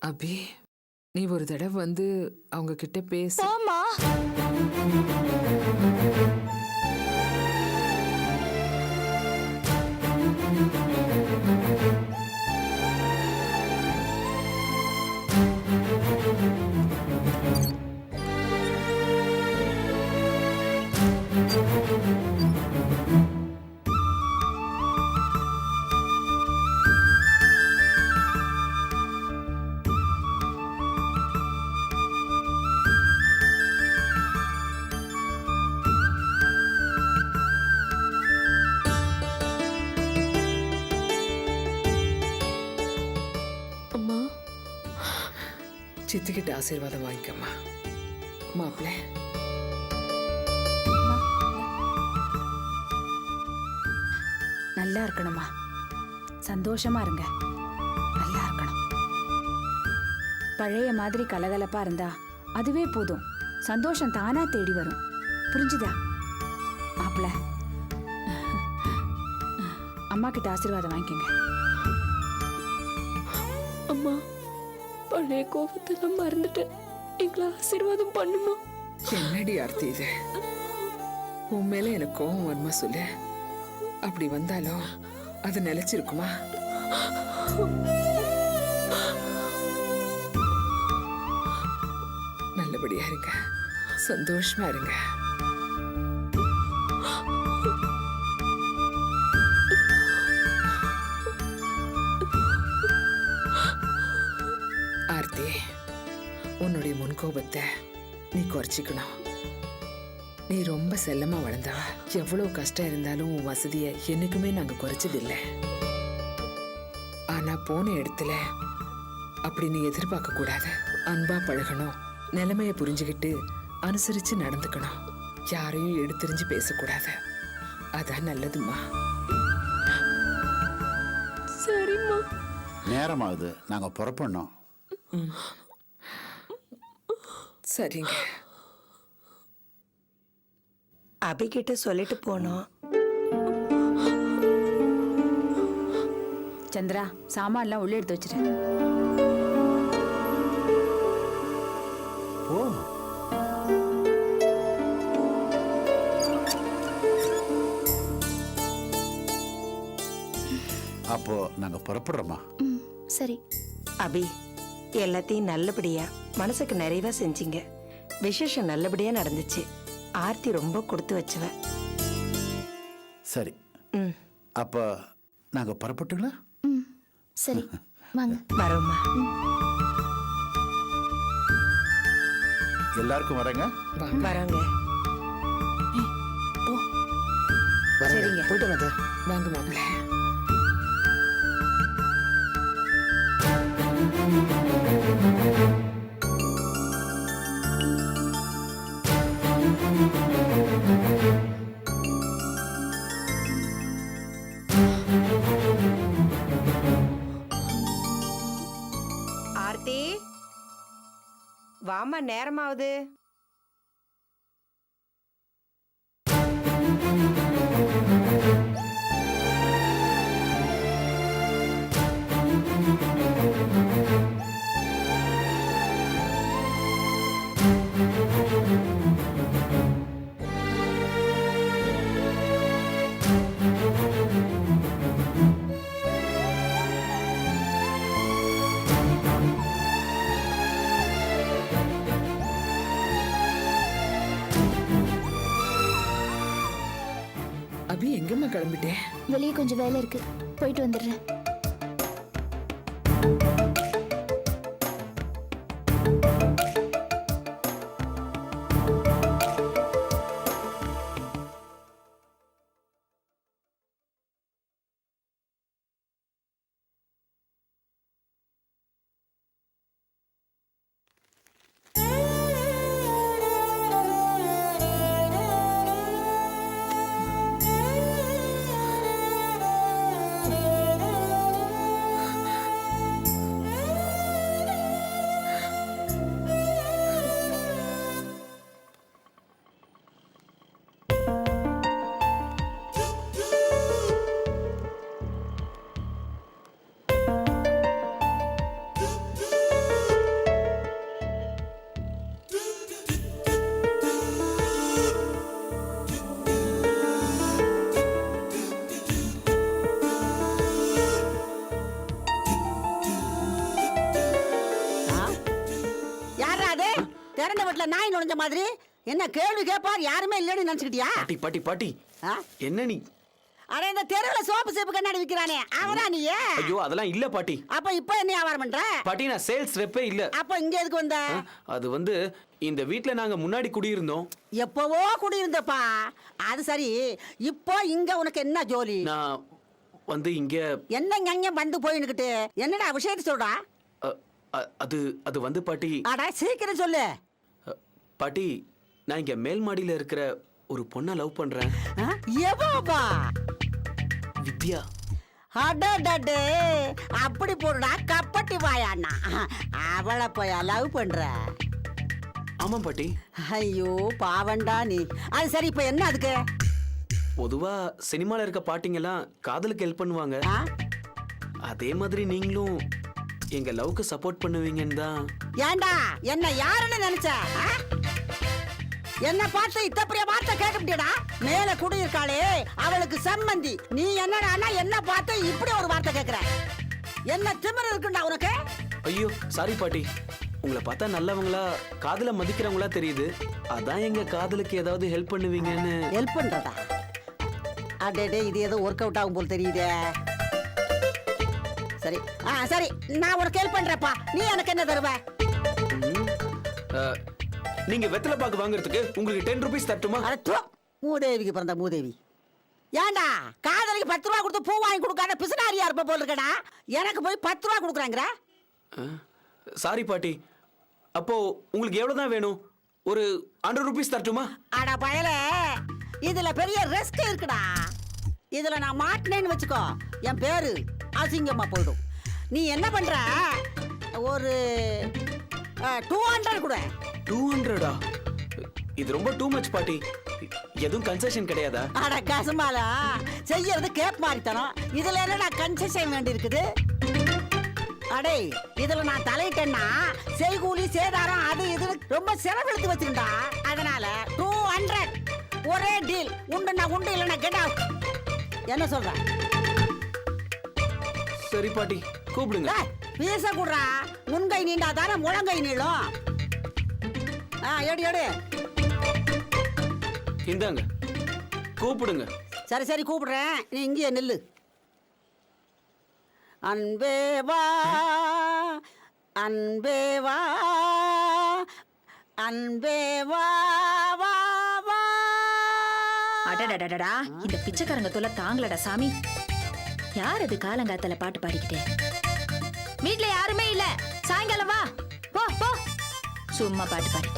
அபி, நீ ஒரு தடவை வந்து அவங்க கிட்ட பேசு. ஆமா. அம்மா, சித்திக்கிட்ட ஆசீர்வாதம் வாங்கிக்கம்மா. மாப்பிள்ள, நல்லா இருக்கணுமா, சந்தோஷமா இருங்க, நல்லா இருக்கணும். பழைய மாதிரி கலகலப்பா இருந்தா அதுவே போதும், சந்தோஷம் தானா தேடி வரும். புரிஞ்சுதா மாப்பிள்ள? அம்மா கிட்ட ஆசீர்வாதம் வாங்கிக்கங்க. அம்மா, பழைய கோபத்தெல்லாம் மறந்துட்டேன், எங்களை ஆசீர்வாதம் பண்ணுமா? என்னடி ஆர்த்தி இது? உன் மேல எனக்கு கோபம் வருமா சொல்லு? அப்படி வந்தாலும் அது நிலைச்சிருக்குமா? நல்லபடியா இருங்க, சந்தோஷமா இருங்க. ஆர்த்தி, உன்னுடைய முன்கோபத்தை நீ குறைச்சிக்கணும். நீ ரொம்ப செல்லமா வளர்ந்தவ. எவ்வளவு கஷ்டம் இருந்தாலும் உன் வசதியை என்னைக்குமே நாங்க குறைச்சதில்லை. ஆனா போன இடத்துல அப்படி நீ எதிர்பார்க்க கூடாது. அன்பா பழகணும், நிலைமைய புரிஞ்சுக்கிட்டு அனுசரிச்சு நடந்துக்கணும். யாரையும் எடுத்தெறிஞ்சு பேசக்கூடாது. அதான் நல்லதும்மா. சரிம்மா. நேரமாகுது, நாங்க புறப்படணும். சரிங்க. அபிகிட்ட சொல்லிட்டு போனோம். சந்திரா, சாமான்லாம் உள்ள எடுத்து வச்சிரு. ஓ, அப்போ நாங்க புறப்படுறோமா? சரி. அபி, எல்லாத்தையும் நல்லபடியா மனசுக்கு நிறைவா செஞ்சீங்க. விசேஷம் நல்லபடியா நடந்துச்சு. ஆர்த்தி ரொம்ப கொடுத்து வச்சவ. சரி, ம், அப்ப நாங்க புறப்பட்டுங்களா? ம் சரி, வாங்க. வரோம்மா. எல்லாருக்கும் வரேங்க. வாங்க. வரோங்க. சரிங்க. போயிட்டு வரேன். வாங்க மாப்பிள்ள. ஆர்த்தி, வாமா, நேரமாவது. அபி, எங்கம்மா கிளம்பிட்டேன்? வெளியே கொஞ்சம் வேலை இருக்கு, போயிட்டு வந்துடுறேன். நாய் நுழைஞ்ச மாதிரி என்ன கேள்வி கேட்பார் யாருமே இல்லைன்னு நினைச்சுக்கிட்டியா? பாட்டி பாட்டி பாட்டி ஆ? என்ன நீ? அட இந்த தெருவுல சோப்பு சேப்பு கண்ணாடி விக்கிறானே அவனா நீ? ஐயோ அதெல்லாம் இல்ல பாட்டி. அப்ப இப்ப என்ன வியாபாரம் பண்ற? பாட்டி நான் சேல்ஸ் ரெப்பே இல்ல. அப்ப இங்க எதுக்கு வந்த? அது வந்து இந்த வீட்ல நாங்க முன்னாடி குடியிருந்தோம். எப்பவோ குடியிருந்தப்பா. அது சரி, இப்போ இங்க உனக்கு என்ன ஜோலி? நான் வந்து இங்க என்ன ஞங்க வந்து போயின்னுக்கிட்டு என்னடா விஷயத்தை சொல்றா? அது அது வந்து பாட்டி. அட சீக்கிரம் சொல்லு. பாட்டி நான் இங்க மேல் மாடியில இருக்கிற ஒரு பொண்ணை லவ் பண்றேன். எவாப்பா? வித்யா. அடடடே, அப்படி போடுடா கப்பட்டி வாயாண்ணா. அவளை போய் லவ் பண்ற? ஆமா பாட்டி. ஐயோ பாவண்டா நீ. அது சரி, இப்ப என்ன அதுக்கு? பொதுவா சினிமால இருக்க பாட்டிங்கெல்லாம் காதலுக்கு ஹெல்ப் பண்ணுவாங்க. ஆ? அதே மாதிரி நீங்களும் எங்க லவ்க்கு சப்போர்ட் பண்ணுவீங்கன்னு தான். ஏண்டா என்ன யாருன்னு நினைச்ச? ஆ? என்ன பார்த்து இத்த பெரிய வார்த்தை கேட்டுட்டியடா? மேல குடியிருக்காளே அவளுக்கு சம்மந்தி, நீ என்னடான்னா என்ன பார்த்து இப்படி ஒரு வார்த்தை கேக்குற? என்ன திமிரு இருக்குண்டா உனக்கு? ஐயோ சாரி பாட்டி. உங்களை பார்த்தா நல்லவங்களா காதல மதிக்கிறவங்களா தெரியுது. அதான் எங்க காதலுக்கு ஏதாவது ஹெல்ப் பண்ணுவீங்கன்னு. ஹெல்ப் பண்றதா? அடே இது ஏதோ ஒர்க் அவுட் ஆகும் போல தெரியுதே. சரி சரி, நான் உனக்கு ஹெல்ப் பண்றேப்பா. நீ எனக்கு என்ன தருவ? நீங்க வெத்தலை பாக்கு வாங்குறதுக்கு உங்களுக்கு 10 ரூபீஸ் தட்டுமா? அட தூ, மூதேவிக்கு பிறந்த மூதேவி. ஏண்டா காதலிக்கு 10 ரூபா கொடுத்து பூ வாங்கி கொடுக்காத பிசுனாரியா இருப்ப போல இருக்கடா. எனக்கு போய் 10 ரூபா கொடுக்குறாங்கிற? சாரி பாட்டி. அப்போ உங்களுக்கு எவ்வளவுதான் வேணும்? ஒரு 100 ரூபீஸ் தட்டுமா? அட பயலே, இதுல பெரிய ரிஸ்க் இருக்குடா. இதுல நான் மாட்டினேன்னு வச்சுக்கோ, என் பேரு அசிங்கமா போயிடும். நீ என்ன பண்ற? ஒரு 200 கூட. 200? இது ரொம்ப டூ மச் பாட்டி. எதுவும் கன்செஷன் கிடையாதா? அட கசுமாலா, செய்யறது கேப் மாறித்தனம். இதுல என்னடா கன்செஷன் வேண்டி இருக்குது? அடே இதுல நான் தலையிட்டேன்னா செய்கூலி சேதாரம் அது இது ரொம்ப செலவெடுத்து வச்சிருந்தா. அதனால 200 ஒரே டீல். உண்டுன்னா உண்டு, இல்லைன்னா கெட் அவுட். என்ன சொல்ற? சரி பாட்டி, கூப்பிடுங்க. வீச கூடுறா. முன்கை நீண்டா தானே முழங்கை நீளும். எடு எடு. இந்தாங்க, கூப்பிடுங்க. சரி சரி கூப்பிடுறேன், நீ இங்கேயே நில்லு. அன்பே வா, அன்பே வா, அன்பே வா வா வா. அடடடடா, இந்த பிச்சைக்காரங்க தொல்லை தாங்களடா சாமி. யார் அது காலங்காத்தால பாட்டு பாடிக்கிட்டே? வீட்ல யாருமே இல்ல, சாயங்காலம் வா. போ போ, சும்மா பாட்டு பாடி.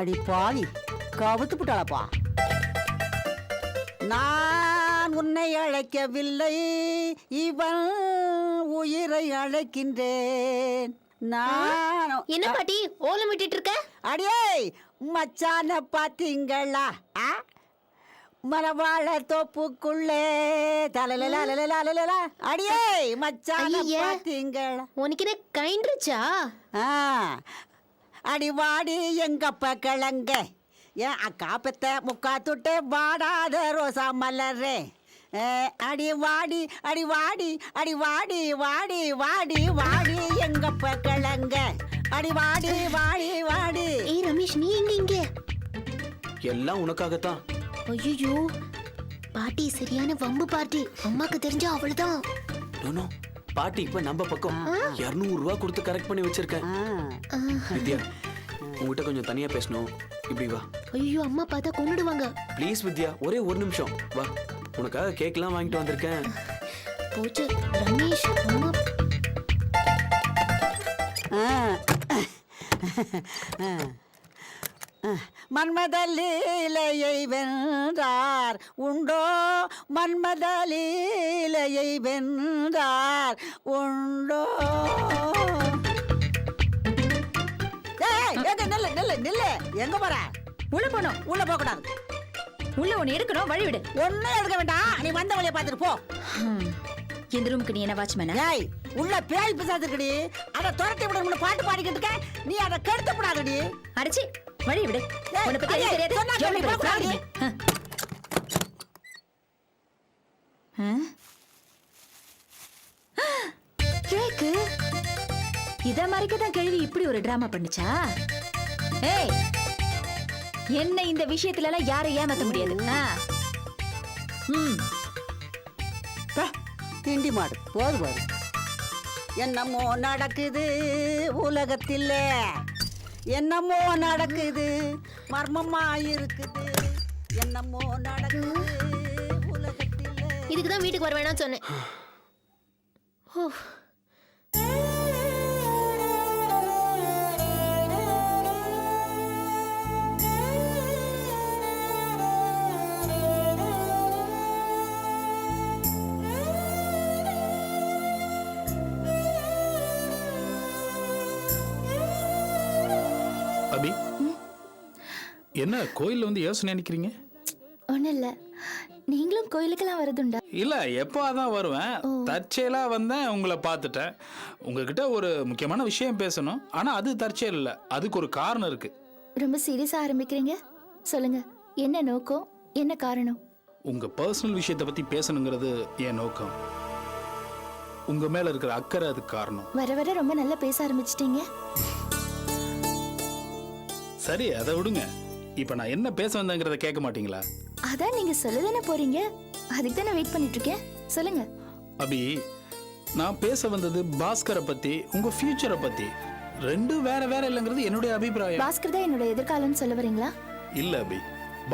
அடி பாவி, கவுத்து புட்டாளப்பா. நான் உன்னை அழைக்கவில்லை, இவன் உயிரை அழைக்கின்றேன். நான் என்ன பாட்டி ஓலம் விட்டுட்டு இருக்க? அடியே மச்சான பாத்தீங்களா? மரவாழ தோப்புக்குள்ளே தலலலலலலலலல. அடியே மச்சான ஐயே. பாத்தீங்களா? உனக்கு என்ன கைண்டுச்சா? அடி வாடி எங்கப்ப கிழங்க, என் அக்கா பெத்த முக்கா துட்டு வாடாத ரோசா மலரே. அடி வாடி அடி வாடி அடி வாடி வாடி வாடி வாடி எங்கப்ப கிழங்க. அடி வாடி வாடி வாடி. ஏய் ரமேஷ், நீ எங்க இங்க? எல்லாம் உனக்காகத்தான். ஐயோ, பாட்டி சரியான வம்பு பாட்டி. அம்மாக்கு தெரிஞ்சா அவ்வளவுதான். நோ, பாட்டி இப்ப நம்ம பக்கம் 200 ரூபா கொடுத்து கரெக்ட் பண்ணி வச்சிருக்கேன். வித்யா, உங்ககிட்ட கொஞ்சம் தனியா பேசணும். இப்படி வா. ஐயோ, அம்மா பார்த்தா கொன்னுடுவாங்க. ப்ளீஸ் வித்யா, ஒரே ஒரு நிமிஷம் வா. உனக்காக கேக்லாம் வாங்கிட்டு வந்திருக்கேன். போச்சு ரமேஷ். அம்மா மன்மதலீலையை வென்றார் உண்டோ, மன்மதலீலையை வென்றார் உண்டோ. நில்லு நில்லு நில்லு. எங்க போற? உள்ள போனோம். உள்ள போக கூடாது. உள்ள ஒண்ணு எடுக்கணும், வழி விடு. ஒன்னும் எடுக்க வேண்டாம், நீ வந்த வழியை பார்த்துட்டு போ. இந்த ரூமுக்கு நீ என்ன வாட்ச்மேனா? ஏய், உள்ள பேய் பிசாசு இருக்குடி. அத துரத்தி விடணும்னு பாட்டு பாடிக்கிட்டு இருக்க. நீ அத கெடுத்து விடாதடி. அடிச்சி வழி விடு. ஏய், உன்னை பத்தி எனக்கு தெரியாது. சொன்னா ஜோலி கேளு, பண்ணு, போகாதீங்க. கேக்கு மறைக்க தான் கேள்வி இப்படி ஒரு டிராமா பண்ணுச்சா? ஏய், என்ன இந்த விஷயத்துல எல்லாம் யாரை ஏமாத்த முடியாது. திண்டி மாடு போது போது. என்னமோ நடக்குது உலகத்தில், என்னமோ நடக்குது மர்மமா இருக்குது, என்னமோ நடக்குது உலகத்தில். இதுக்கு தான் வீட்டுக்கு வர வேணாம்னு சொன்னேன். ஓ, அபி, என்ன கோயில்ல வந்து யோசனை நினைக்கிறீங்க? ஒன்றும் இல்லை. நீங்களும் கோயிலுக்கெல்லாம் வரதுண்டா? இல்ல, எப்போ அதான் வருவேன். தற்செயலா வந்தேன், உங்களை பார்த்துட்டேன். உங்ககிட்ட ஒரு முக்கியமான விஷயம் பேசணும். ஆனா அது தற்செயல் இல்ல, அதுக்கு ஒரு காரணம் இருக்கு. ரொம்ப சீரியஸாக ஆரம்பிக்கிறீங்க. சொல்லுங்க, என்ன நோக்கம், என்ன காரணம்? உங்க பர்சனல் விஷயத்தை பத்தி பேசணுங்கிறது என் நோக்கம். உங்க மேல இருக்கிற அக்கறை அதுக்கு காரணம். வர வர ரொம்ப நல்லா பேச ஆரம்பிச்சிட்டீங்க. சரி, அதை விடுங்க. இப்ப நான் என்ன பேச வந்தேங்கிறத கேட்க மாட்டீங்களா? அதான் நீங்க சொல்லதானே போறீங்க, அதுக்கு தான் நான் வெயிட் பண்ணிட்டு இருக்கேன். சொல்லுங்க. அபி, நான் பேச வந்தது பாஸ்கரை பத்தி, உங்க ஃபியூச்சரை பத்தி. ரெண்டும் வேற வேற இல்லைங்கிறது என்னுடைய அபிப்பிராயம். பாஸ்கர் தான் என்னோட எதிர்காலம்னு சொல்ல வரீங்களா? இல்ல அபி,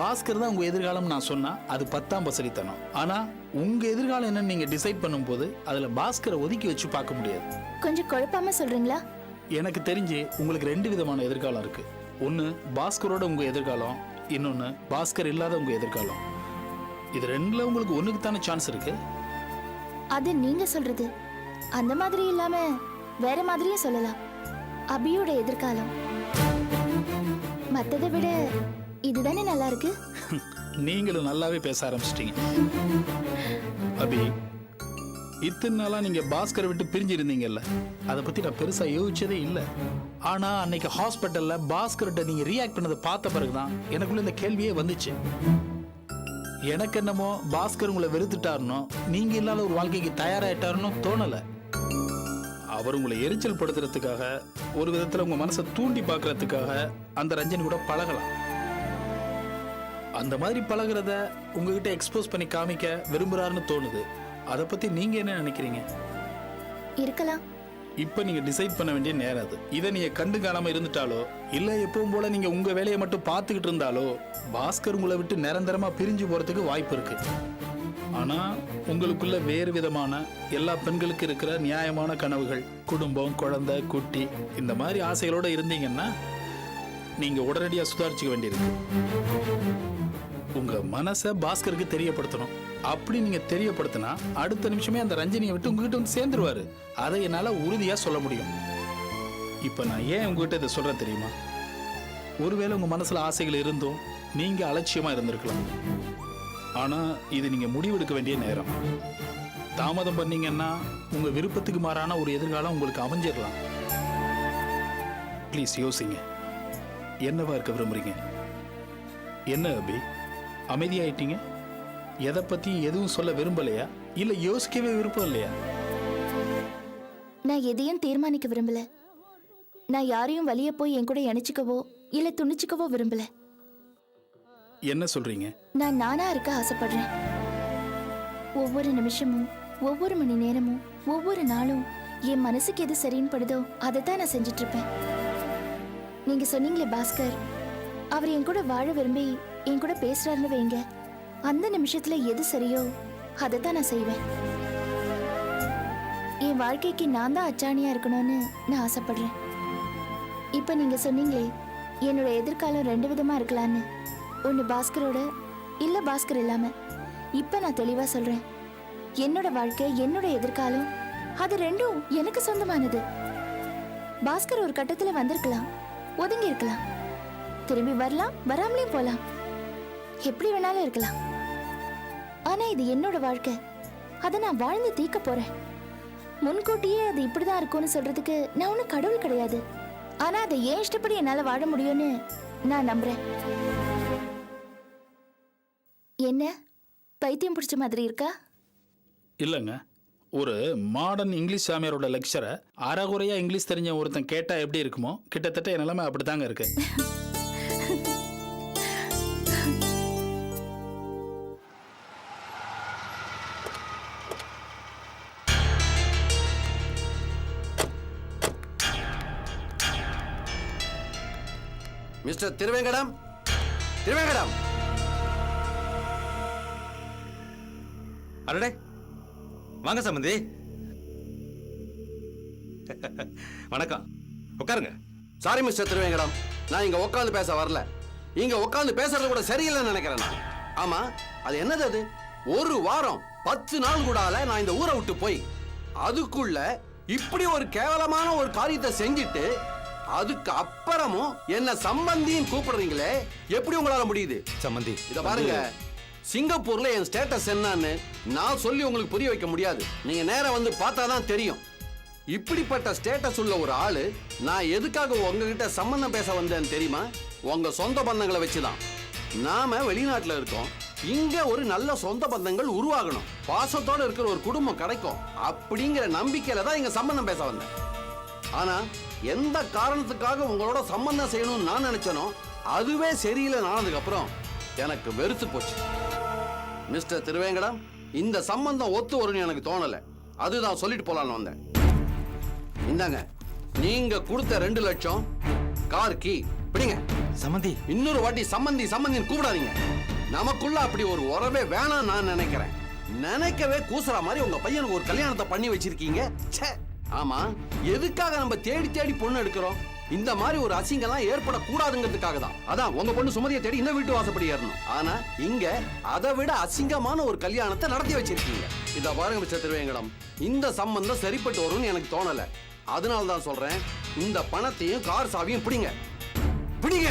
பாஸ்கர் தான் உங்க எதிர்காலம் நான் சொன்னா அது 10ஆம் பசலித்தனம். ஆனா உங்க எதிர்காலம் என்னன்னு நீங்க டிசைட் பண்ணும்போது அதுல பாஸ்கரை ஒதுக்கி வச்சு பார்க்க முடியாது. கொஞ்சம் குழப்பாம சொல்றீங்களா? எனக்கு தெரிஞ்சு உங்களுக்கு 2 விதமான எதிர்காலம் இருக்கு. ஒன்னு பாஸ்கரோட உங்க எதிர்காலம், இன்னொன்னு பாஸ்கர் இல்லாத உங்க எதிர்காலம். இது ரெண்டுல உங்களுக்கு ஒண்ணுக்கு தானே சான்ஸ் இருக்கு. அது நீங்க சொல்றது. அந்த மாதிரி இல்லாம வேற மாதிரியே சொல்லலாம். அபியோட எதிர்காலம் மத்ததை விட இதுதானே நல்லா இருக்கு. நீங்களும் நல்லாவே பேச ஆரம்பிச்சிட்டீங்க. அபி, இத்தனை நாளா நீங்க பாஸ்கரை விட்டு பிரிஞ்சு இருந்தீங்கல்ல, அதை பத்தி நான் பெருசா யோசிச்சதே இல்லை. ஆனா அன்னைக்கு ஹாஸ்பிட்டல்ல பாஸ்கர்கிட்ட நீங்க ரியாக்ட் பண்ணதை பார்த்த பிறகுதான் எனக்குள்ள இந்த கேள்வியே வந்துச்சு. எனக்கு என்னமோ பாஸ்கர் உங்களை வெறுத்துட்டாருனோ, நீங்க இல்லாத ஒரு வாழ்க்கைக்கு தயாராயிட்டாருன்னு தோணல. அவர் உங்களை எரிச்சல் படுத்துறதுக்காக, ஒரு விதத்துல உங்க மனசை தூண்டி பார்க்கறதுக்காக அந்த ரஞ்சனி கூட பழகலாம். அந்த மாதிரி பழகிறத உங்ககிட்ட எக்ஸ்போஸ் பண்ணி காமிக்க விரும்புறாருன்னு தோணுது. அதை பத்தி நீங்க என்ன நினைக்கிறீங்க? இருக்கலாம். இப்ப நீங்க டிசைட் பண்ண வேண்டிய நேரம் அது. இதை நீங்க கண்டு காணாம இருந்துட்டாலோ, இல்ல எப்பவும் போல நீங்க உங்க வேலையை மட்டும் பார்த்துக்கிட்டு இருந்தாலோ, பாஸ்கர் உங்களை விட்டு நிரந்தரமா பிரிஞ்சு போறதுக்கு வாய்ப்பு இருக்கு. ஆனா உங்களுக்குள்ள வேறு விதமான, எல்லா பெண்களுக்கு இருக்கிற நியாயமான கனவுகள், குடும்பம், குழந்தை, குட்டி, இந்த மாதிரி ஆசைகளோட இருந்தீங்கன்னா நீங்க உடனடியா சுதாரிச்சுக்க வேண்டியிருக்கு. உங்க மனசை பாஸ்கருக்கு தெரியப்படுத்தணும். அப்படி நீங்க தெரியப்படுத்தினா அடுத்த நிமிஷமே அந்த ரஞ்சனியை விட்டு உங்ககிட்ட வந்து சேர்ந்துருவாரு. அதை என்னால உறுதியா சொல்ல முடியும். இப்ப நான் ஏன் உங்ககிட்ட இதை சொல்றேன் தெரியுமா? ஒருவேளை உங்க மனசுல ஆசைகள் இருந்தும் நீங்க அலட்சியமா இருந்திருக்கலாம். ஆனா இது நீங்க முடிவெடுக்க வேண்டிய நேரம். தாமதம் பண்ணீங்கன்னா உங்க விருப்பத்துக்கு மாறான ஒரு எதிர்காலம் உங்களுக்கு அமைஞ்சிடலாம். ப்ளீஸ் யோசிங்க. என்னவா இருக்க விரும்புறீங்க? என்ன அபி, அமைதியாயிட்டீங்க? எதை பத்தி எதுவும் சொல்ல விரும்பலையா, இல்ல யோசிக்கவே விருப்பம் இல்லையா? நான் எதையும் தீர்மானிக்க விரும்பல. நான் யாரையும் வழிய போய் என் கூட இணைச்சிக்கவோ இல்ல துணிச்சுக்கவோ விரும்பல. என்ன சொல்றீங்க? நான் நானா இருக்க ஆசைப்படுறேன். ஒவ்வொரு நிமிஷமும், ஒவ்வொரு மணி நேரமும், ஒவ்வொரு நாளும் என் மனசுக்கு எது சரின்னு படுதோ அதை தான் நான் செஞ்சுட்டு இருப்பேன். நீங்க சொன்னீங்களே பாஸ்கர், அவர் என் கூட வாழ விரும்பி என் கூட பேசுறாருன்னு வைங்க, அந்த நிமிஷத்துல எது சரியோ அதை தான் நான் செய்வேன். என் வாழ்க்கைக்கு நான் தான் அச்சாணியா இருக்கணும்னு நான் ஆசைப்படுறேன். இப்ப நீங்க சொன்னீங்களே என்னோட எதிர்காலம் 2 விதமா இருக்கலான்னு, ஒன்னு பாஸ்கரோட, இல்ல பாஸ்கர் இல்லாம. இப்ப நான் தெளிவா சொல்றேன், என்னோட வாழ்க்கை, என்னோட எதிர்காலம், அது ரெண்டும் எனக்கு சொந்தமானது. பாஸ்கர் ஒரு கட்டத்துல வந்திருக்கலாம், ஒதுங்கி இருக்கலாம், திரும்பி வரலாம், வராமலே போலாம், எப்படி வேணாலும் இருக்கலாம். ஆனா இது என்னோட வாழ்க்கை, அதை நான் வாழ்ந்து தீக்க போறேன். முன்கூட்டியே அது இப்படிதான் இருக்கும்னு சொல்றதுக்கு நான் ஒன்னும் கடவுள் கிடையாது. ஆனா அதை ஏன் இஷ்டப்படி என்னால வாழ முடியும்னு நான் நம்புறேன். என்ன பைத்தியம் பிடிச்ச மாதிரி இருக்கா? இல்லைங்க, ஒரு மாடர்ன் இங்கிலீஷ் சாமியாரோட லெக்சரை அறகுறையா இங்கிலீஷ் தெரிஞ்ச ஒருத்தன் கேட்டா எப்படி இருக்குமோ கிட்டத்தட்ட என் நிலைமை அப்படித்தாங்க இருக்கு. மிஸ்டர் திருவேங்கடம், திருவேங்கடம். அடடே வாங்க சம்பந்தி. வணக்கம், உட்காருங்க. சாரி மிஸ்டர் திருவேங்கடம், நான் இங்க உட்காந்து பேச வரல. இங்க உட்காந்து பேசுறது கூட சரியில்லைன்னு நினைக்கிறேன் நான். ஆமா, அது என்னது? அது ஒரு வாரம் 10 நாள் கூட ஆல நான் இந்த ஊரை விட்டு போய் அதுக்குள்ள இப்படி ஒரு கேவலமான ஒரு காரியத்தை செஞ்சுட்டு அதுக்கு அப்புறமும் என்ன சம்பந்தின்னு கூப்பிடுறீங்களே, எப்படி உங்களால முடியுது? சம்பந்தி இத பாருங்க, சிங்கப்பூர்ல என் ஸ்டேட்டஸ் என்னன்னு நான் சொல்லி உங்களுக்கு புரிய வைக்க முடியாது. நீங்க நேரா வந்து பார்த்தாதான் தெரியும். இப்படிப்பட்ட ஸ்டேட்டஸ் உள்ள ஒரு ஆளு நான் எதுக்காக உங்ககிட்ட சம்பந்தம் பேச வந்தேன்னு தெரியுமா? உங்க சொந்த பந்தங்களை வச்சுதான். நாம வெளிநாட்டுல இருக்கோம், இங்க ஒரு நல்ல சொந்த பந்தங்கள் உருவாகணும், பாசத்தோட இருக்கிற ஒரு குடும்பம் கிடைக்கும் அப்படிங்கிற நம்பிக்கையில தான் இங்க சம்பந்தம் பேச வந்தேன். ஆனா எந்த காரணத்துக்காக உங்களோட சம்பந்தம் செய்யணும்னு நான் நினைச்சனோ அதுவே சரியில்லை ஆனதுக்கு அப்புறம் எனக்கு வெறுத்து போச்சு. மிஸ்டர் திருவேங்கடம், இந்த சம்பந்தம் ஒத்து வரும்னு எனக்கு தோணல. அதுதான் சொல்லிட்டு போலான்னு வந்தேன். இந்தாங்க, நீங்க கொடுத்த 2 லட்சம் கார் கீ பிடிங்க. சம்பந்தி இன்னொரு வாட்டி சம்பந்தி சம்பந்தின்னு கூப்பிடாதீங்க. நமக்குள்ள அப்படி ஒரு உறவே வேணாம் நான் நினைக்கிறேன். நினைக்கவே கூசுற மாதிரி உங்க பையனுக்கு ஒரு கல்யாணத்தை பண்ணி வச்சிருக்கீங்க. ச்சே. ஆமா, எதுக்காக நம்ம தேடி தேடி பொண்ணு எடுக்கிறோம்? இந்த மாதிரி ஒரு அசிங்கம்லாம் ஏற்படக்கூடாதுங்கிறதுக்காக தான். அதான் உங்க பொண்ணு சுமதியை தேடி இந்த வீட்டு வாசப்படி ஏறணும். ஆனா இங்க அதை விட அசிங்கமான ஒரு கல்யாணத்தை நடத்தி வச்சிருக்கீங்க. இத பாருங்க மிஸ்டர் திருவேங்கடம், இந்த சம்பந்தம் சரிப்பட்டு வரும்னு எனக்கு தோணல. அதனால தான் சொல்றேன், இந்த பணத்தையும் கார் சாவியும் பிடிங்க, பிடிங்க.